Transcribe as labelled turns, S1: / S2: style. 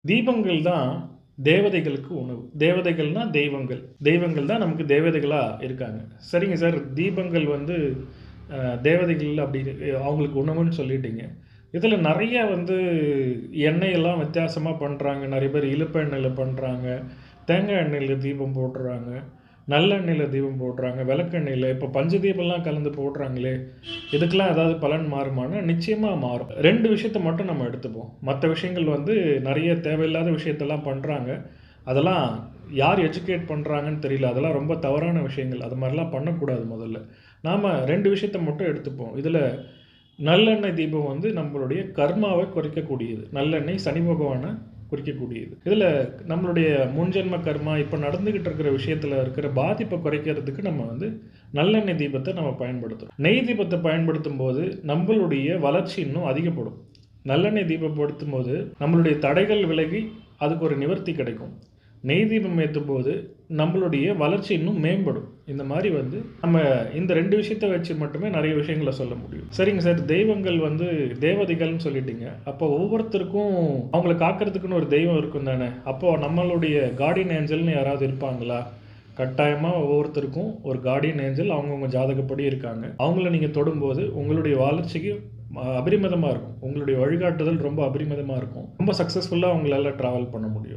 S1: தீபங்கள் தான் தேவதைகளுக்கு உணவு. தேவதைகள்னா தெய்வங்கள். தெய்வங்கள் தான் நமக்கு தேவதைகளா இருக்காங்க. சரிங்க சார். தீபங்கள் வந்து அ தேவதைகள் அப்படி அவங்களுக்கு உணவுன்னு சொல்லிட்டீங்க. இதில நெறைய வந்து எண்ணெயெல்லாம் வித்தியாசமா பண்றாங்க. நெறைய பேர் இலுப்ப எண்ணெயில பண்றாங்க. தேங்காய் எண்ணெயில தீபம் போடுறாங்க. நல்லெண்ணெயில தீபம் போடுறாங்க. விளக்கெண்ணெயில இப்ப பஞ்ச தீபம்லாம் கலந்து போடுறாங்களே! இதுக்கெல்லாம் ஏதாவது பலன் மாறுமான்னா, நிச்சயமா மாறும். 2 விஷயத்த மட்டும் நம்ம எடுத்துப்போம். மத்த விஷயங்கள் வந்து நெறைய தேவையில்லாத விஷயத்தெல்லாம் பண்றாங்க. அதெல்லாம் யார் எஜுகேட் பண்றாங்கன்னு தெரியல. அதெல்லாம் ரொம்ப தவறான விஷயங்கள். அது மாரிலாம் பண்ணக்கூடாது முதல்ல. நாம 2 விஷயத்த மட்டும் எடுத்துப்போம். இதுல நல்லெண்ணெய் தீபம் வந்து நம்மளுடைய கர்மாவ குறைக்கக்கூடியது. நல்லெண்ணெய் சனி பகவான குறிக்கக்கூடியது. இதுல நம்மளுடைய முன்ஜென்ம கர்மா, இப்ப நடந்துகிட்டு இருக்கிற விஷயத்துல இருக்கிற பாதிப்ப குறைக்கிறதுக்கு நம்ம வந்து நல்லெண்ணெய் தீபத்த நம்ம பயன்படுத்துறோம். நெய் தீபத்த பயன்படுத்தும்போது, நம்பளுடைய வளர்ச்சி இன்னும் அதிகப்படும். நல்லெண்ணெய் தீபம் படுத்தும்போது, நம்மளுடைய தடைகள் விலகி, அதுக்கு ஒரு நிவர்த்தி கிடைக்கும். நெய் தீபம் ஏத்தும்போது, நம்மளுடைய வளர்ச்சி இன்னும் மேம்படும். இந்த மாரி வந்து நம்ம இந்த 2 விஷயத்த வச்சு மட்டுமே நெறைய விஷயங்கள சொல்ல முடியும். சரிங்க சார். தெய்வங்கள் வந்து தேவதைகள்னு சொல்லிட்டீங்க. அப்போ ஒவ்வொருத்தருக்கும் அவங்கள காக்கிறதுக்குன்னு ஒரு தெய்வம் இருக்கும் தானே! அப்போ நம்மளுடைய கார்டியன் ஏஞ்சல்ன்னு யாராவது இருப்பாங்களா? கட்டாயமா ஒவ்வொருத்தருக்கும் ஒரு கார்டியன் ஏஞ்சல் அவங்கவங்க ஜாதகப்படி இருக்காங்க. அவங்கள நீங்க தொடும்போது உங்களுடைய வளர்ச்சிக்கு அபரிமிதமா இருக்கும். உங்களுடைய வழிகாட்டுதல் ரொம்ப அபரிமிதமா இருக்கும். ரொம்ப சக்சஸ்ஃபுல்லா உங்களால டிராவல் பண்ண முடியும்.